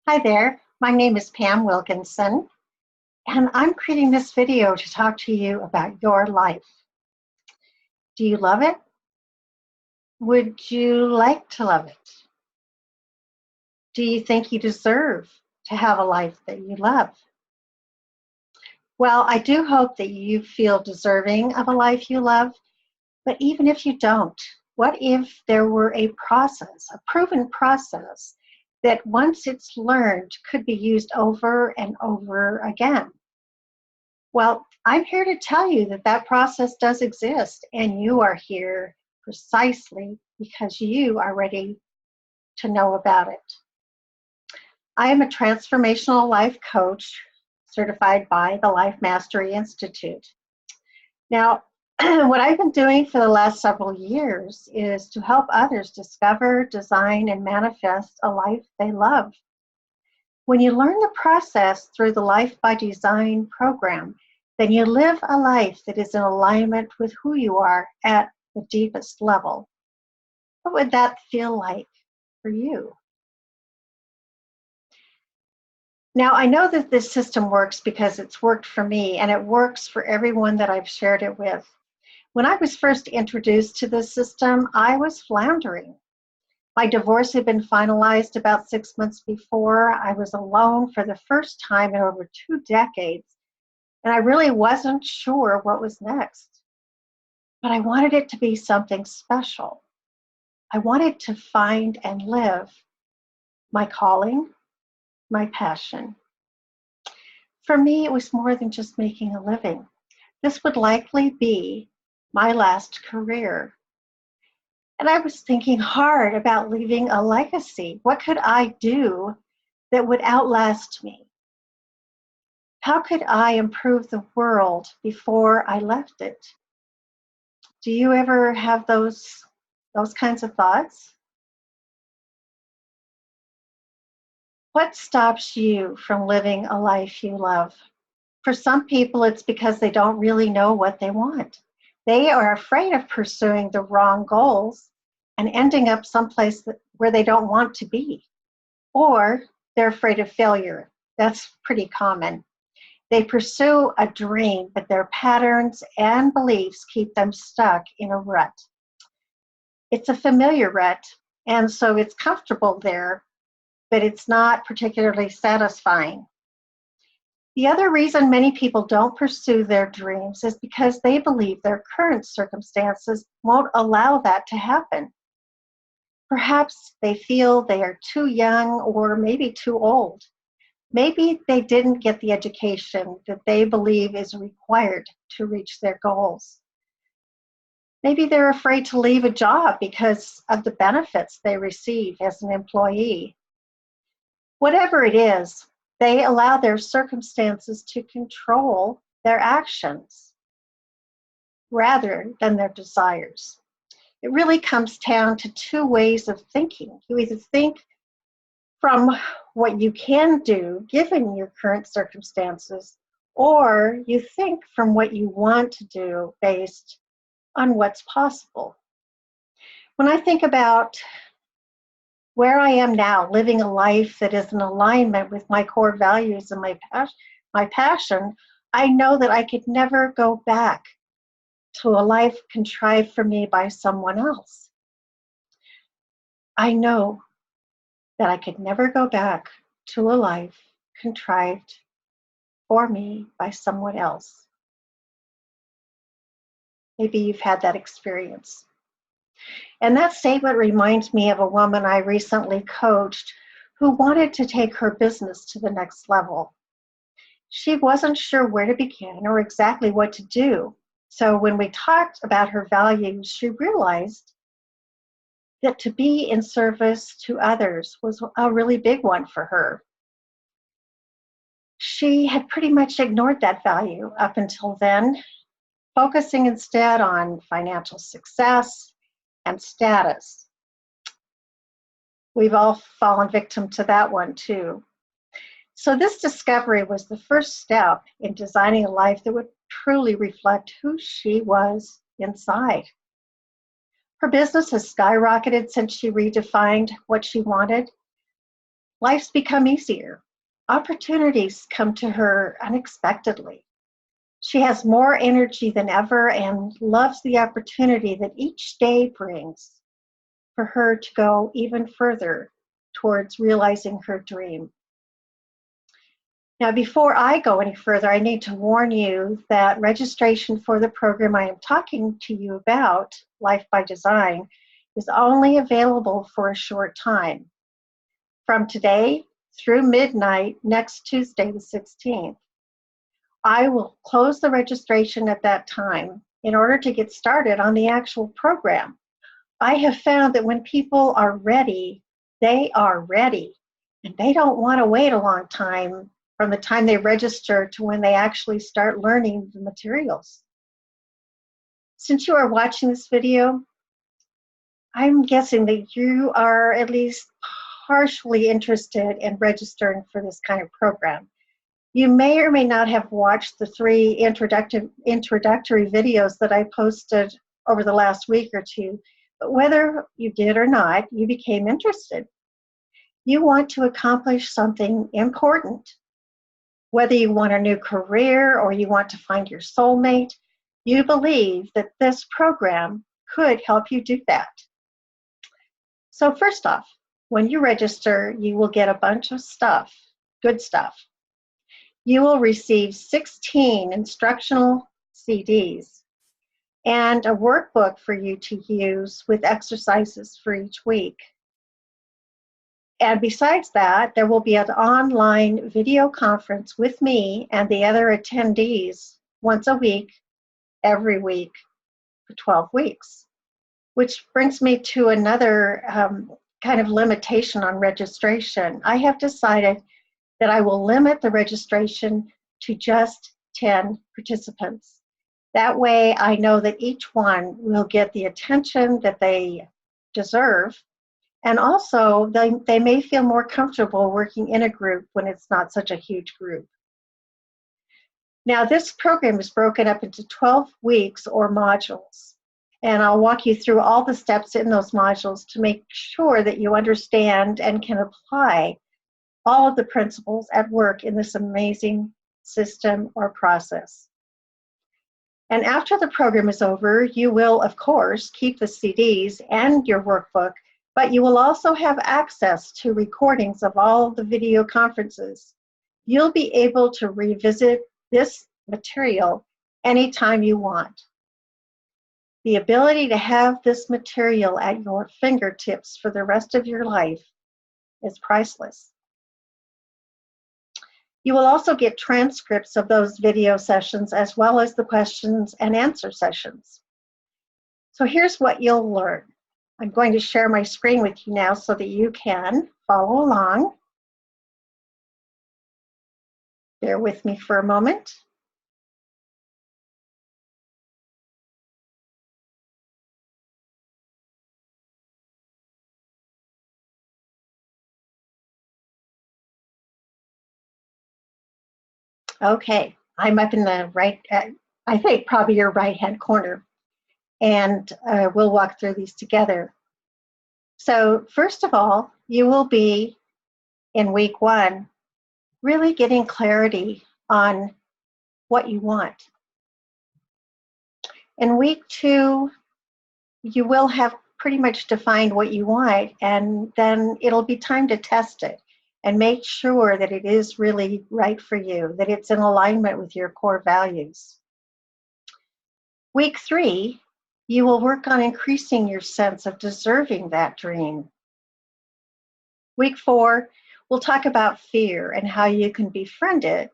Hi there, my name is Pam Wilkinson, and I'm creating this video to talk to you about your life. Do you love it? Would you like to love it? Do you think you deserve to have a life that you love? Well, I do hope that you feel deserving of a life you love, but even if you don't, what if there were a process, a proven process, that once it's learned could be used over and over again? Well, I'm here to tell you that that process does exist, and you are here precisely because you are ready to know about it. I am a transformational life coach certified by the Life Mastery Institute. Now, what I've been doing for the last several years is to help others discover, design, and manifest a life they love. When you learn the process through the Life by Design program, then you live a life that is in alignment with who you are at the deepest level. What would that feel like for you? Now, I know that this system works because it's worked for me, and it works for everyone that I've shared it with. When I was first introduced to this system, I was floundering. My divorce had been finalized about 6 months before. I was alone for the first time in over 2 decades, and I really wasn't sure what was next. But I wanted it to be something special. I wanted to find and live my calling, my passion. For me, it was more than just making a living. This would likely be my last career. And I was thinking hard about leaving a legacy. What could I do that would outlast me? How could I improve the world before I left it? Do you ever have those kinds of thoughts? What stops you from living a life you love? For some people, it's because they don't really know what they want. They are afraid of pursuing the wrong goals and ending up someplace where they don't want to be. Or they're afraid of failure. That's pretty common. They pursue a dream, but their patterns and beliefs keep them stuck in a rut. It's a familiar rut, and so it's comfortable there, but it's not particularly satisfying. The other reason many people don't pursue their dreams is because they believe their current circumstances won't allow that to happen. Perhaps they feel they are too young or maybe too old. Maybe they didn't get the education that they believe is required to reach their goals. Maybe they're afraid to leave a job because of the benefits they receive as an employee. Whatever it is, they allow their circumstances to control their actions rather than their desires. It really comes down to two ways of thinking. You either think from what you can do given your current circumstances, or you think from what you want to do based on what's possible. When I think about where I am now, living a life that is in alignment with my core values and my passion, I know that I could never go back to a life contrived for me by someone else. I know that I could never go back to a life contrived for me by someone else. Maybe you've had that experience. And that statement reminds me of a woman I recently coached who wanted to take her business to the next level. She wasn't sure where to begin or exactly what to do. So when we talked about her values, she realized that to be in service to others was a really big one for her. She had pretty much ignored that value up until then, focusing instead on financial success and status. We've all fallen victim to that one too. So this discovery was the first step in designing a life that would truly reflect who she was inside. Her business has skyrocketed since she redefined what she wanted. Life's become easier. Opportunities come to her unexpectedly. She has more energy than ever and loves the opportunity that each day brings for her to go even further towards realizing her dream. Now, before I go any further, I need to warn you that registration for the program I am talking to you about, Life by Design, is only available for a short time, from today through midnight next Tuesday, the 16th. I will close the registration at that time in order to get started on the actual program. I have found that when people are ready, they are ready, and they don't want to wait a long time from the time they register to when they actually start learning the materials. Since you are watching this video, I'm guessing that you are at least partially interested in registering for this kind of program. You may or may not have watched the 3 introductory videos that I posted over the last week or two, but whether you did or not, you became interested. You want to accomplish something important. Whether you want a new career or you want to find your soulmate, you believe that this program could help you do that. So first off, when you register, you will get a bunch of stuff, good stuff. You will receive 16 instructional CDs and a workbook for you to use with exercises for each week. And besides that, there will be an online video conference with me and the other attendees once a week, every week, for 12 weeks. Which brings me to another kind of limitation on registration. I have decided that I will limit the registration to just 10 participants. That way I know that each one will get the attention that they deserve, and also they may feel more comfortable working in a group when it's not such a huge group. Now, this program is broken up into 12 weeks or modules, and I'll walk you through all the steps in those modules to make sure that you understand and can apply all of the principles at work in this amazing system or process. And after the program is over, you will, of course, keep the CDs and your workbook, but you will also have access to recordings of all the video conferences. You'll be able to revisit this material anytime you want. The ability to have this material at your fingertips for the rest of your life is priceless. You will also get transcripts of those video sessions as well as the questions and answer sessions. So here's what you'll learn. I'm going to share my screen with you now so that you can follow along. Bear with me for a moment. Okay, I'm up in the right, I think probably your right-hand corner, and we'll walk through these together. So first of all, you will be in week 1 really getting clarity on what you want. In week 2, you will have pretty much defined what you want, and then it'll be time to test it and make sure that it is really right for you, that it's in alignment with your core values. Week 3, you will work on increasing your sense of deserving that dream. Week 4, we'll talk about fear and how you can befriend it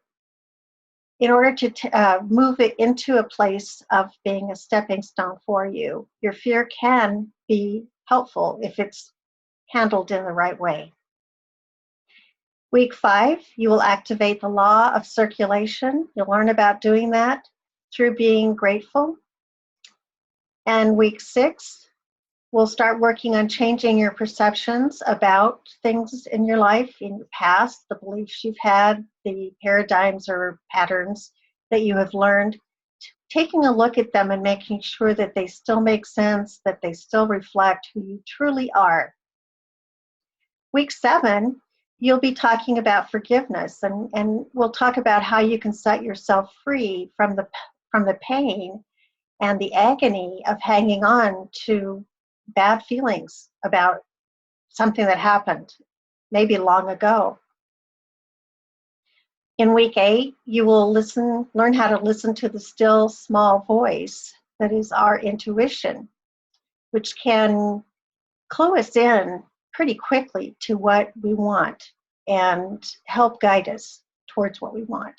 in order to move it into a place of being a stepping stone for you. Your fear can be helpful if it's handled in the right way. Week 5, you will activate the law of circulation. You'll learn about doing that through being grateful. And week 6, we'll start working on changing your perceptions about things in your life, in your past, the beliefs you've had, the paradigms or patterns that you have learned, taking a look at them and making sure that they still make sense, that they still reflect who you truly are. Week 7, you'll be talking about forgiveness, and we'll talk about how you can set yourself free from the pain and the agony of hanging on to bad feelings about something that happened maybe long ago. In week 8, you will learn how to listen to the still small voice that is our intuition, which can clue us in pretty quickly to what we want and help guide us towards what we want.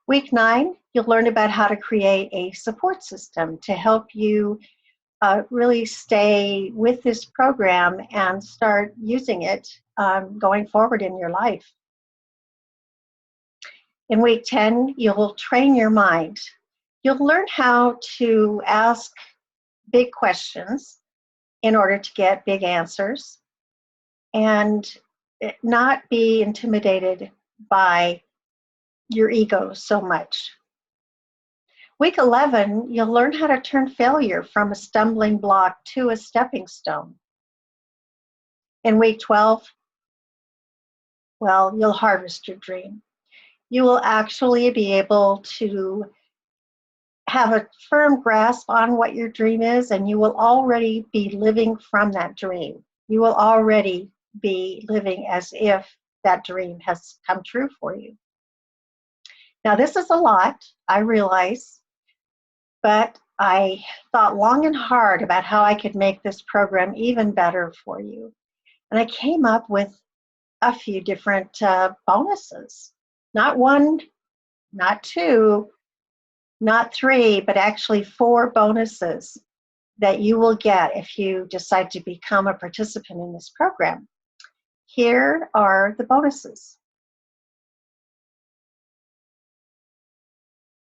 Week 9, you'll learn about how to create a support system to help you really stay with this program and start using it going forward in your life. In week 10, you'll train your mind. You'll learn how to ask big questions in order to get big answers and not be intimidated by your ego so much. Week 11, you'll learn how to turn failure from a stumbling block to a stepping stone. In week 12, well, you'll harvest your dream. You will actually be able to have a firm grasp on what your dream is, and you will already be living from that dream. You will already be living as if that dream has come true for you. Now, this is a lot, I realize, but I thought long and hard about how I could make this program even better for you. And I came up with a few different bonuses. Not one, not two, not three, but actually 4 bonuses that you will get if you decide to become a participant in this program. Here are the bonuses.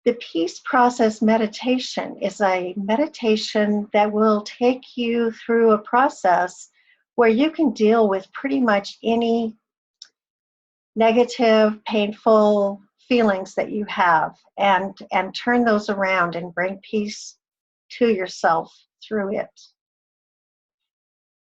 The Peace Process Meditation is a meditation that will take you through a process where you can deal with pretty much any negative, painful feelings that you have and turn those around and bring peace to yourself through it.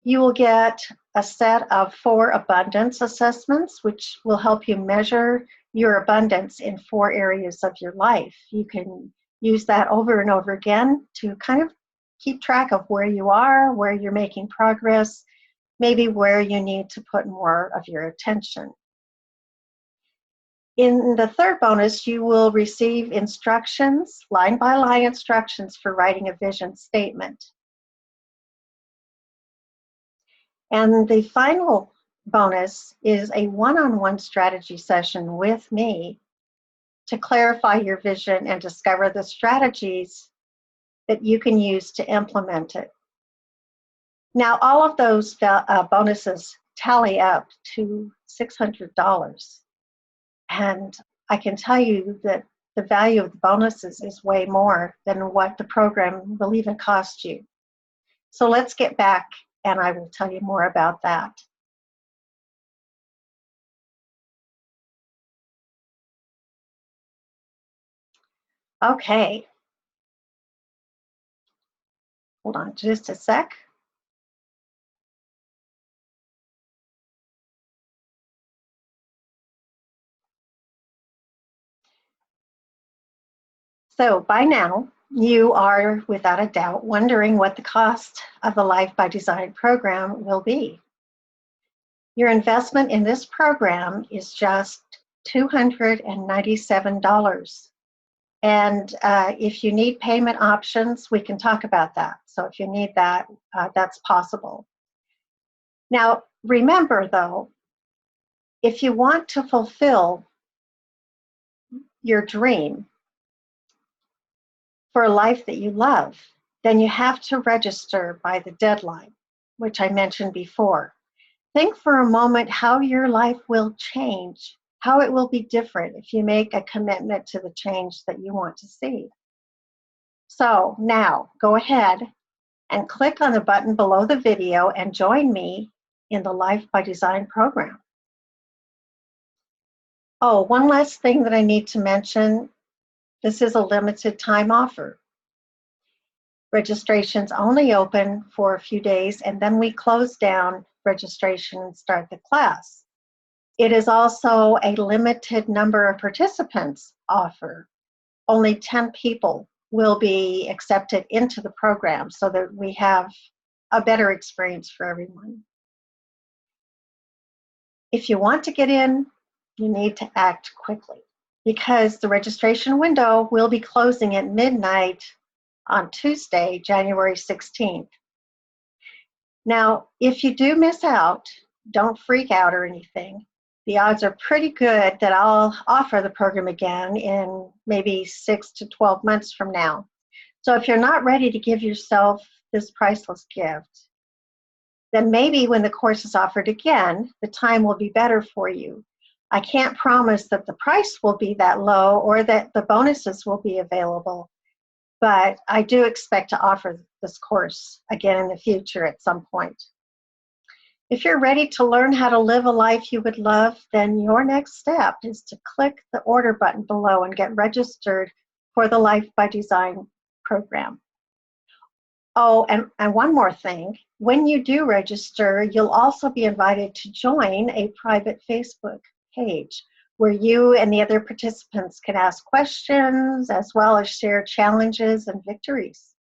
You will get a set of 4 abundance assessments, which will help you measure your abundance in 4 areas of your life. You can use that over and over again to kind of keep track of where you are, where you're making progress, maybe where you need to put more of your attention. In the 3rd bonus, you will receive instructions, line-by-line instructions for writing a vision statement. And the final bonus is a one-on-one strategy session with me to clarify your vision and discover the strategies that you can use to implement it. Now, all of those bonuses tally up to $600. And I can tell you that the value of the bonuses is way more than what the program will even cost you. So let's get back and I will tell you more about that. Okay. Hold on just a sec. So by now, you are without a doubt wondering what the cost of the Life by Design program will be. Your investment in this program is just $297. And if you need payment options, we can talk about that. So if you need that, that's possible. Now, remember though, if you want to fulfill your dream for a life that you love, then you have to register by the deadline, which I mentioned before. Think for a moment how your life will change, how it will be different if you make a commitment to the change that you want to see. So now go ahead and click on the button below the video and join me in the Life by Design program. Oh, one last thing that I need to mention. This is a limited time offer. Registration's only open for a few days and then we close down registration and start the class. It is also a limited number of participants offer. Only 10 people will be accepted into the program so that we have a better experience for everyone. If you want to get in, you need to act quickly because the registration window will be closing at midnight on Tuesday, January 16th. Now, if you do miss out, don't freak out or anything. The odds are pretty good that I'll offer the program again in maybe 6 to 12 months from now. So if you're not ready to give yourself this priceless gift, then maybe when the course is offered again, the time will be better for you. I can't promise that the price will be that low or that the bonuses will be available, but I do expect to offer this course again in the future at some point. If you're ready to learn how to live a life you would love, then your next step is to click the order button below and get registered for the Life by Design program. Oh, and one more thing. When you do register, you'll also be invited to join a private Facebook page where you and the other participants can ask questions as well as share challenges and victories.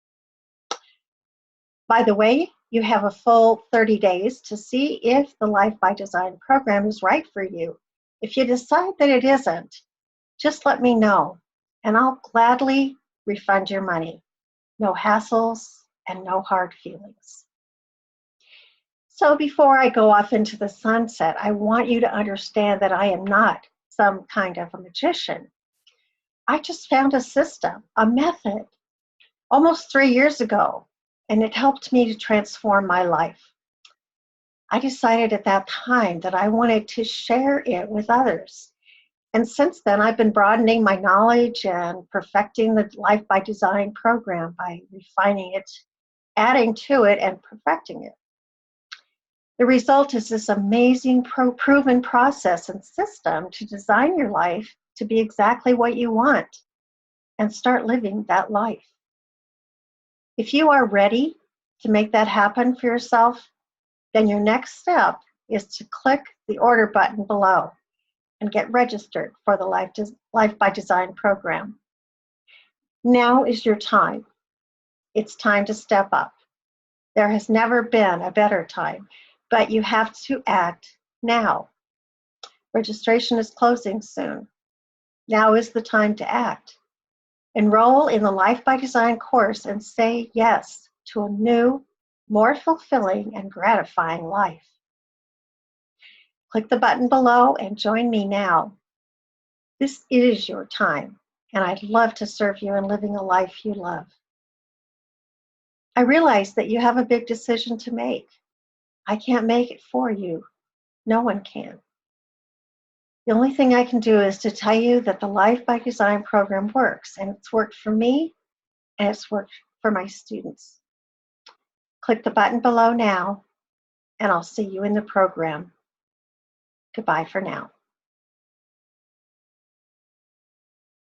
By the way, you have a full 30 days to see if the Life by Design program is right for you. If you decide that it isn't, just let me know, and I'll gladly refund your money. No hassles and no hard feelings. So before I go off into the sunset, I want you to understand that I am not some kind of a magician. I just found a system, a method, almost 3 years ago, and it helped me to transform my life. I decided at that time that I wanted to share it with others. And since then, I've been broadening my knowledge and perfecting the Life by Design program by refining it, adding to it, and perfecting it. The result is this amazing proven process and system to design your life to be exactly what you want and start living that life. If you are ready to make that happen for yourself, then your next step is to click the order button below and get registered for the Life by Design program. Now is your time. It's time to step up. There has never been a better time, but you have to act now. Registration is closing soon. Now is the time to act. Enroll in the Life by Design course and say yes to a new, more fulfilling and gratifying life. Click the button below and join me now. This is your time, and I'd love to serve you in living a life you love. I realize that you have a big decision to make. I can't make it for you. No one can. The only thing I can do is to tell you that the Life by Design program works, and it's worked for me, and it's worked for my students. Click the button below now, and I'll see you in the program. Goodbye for now.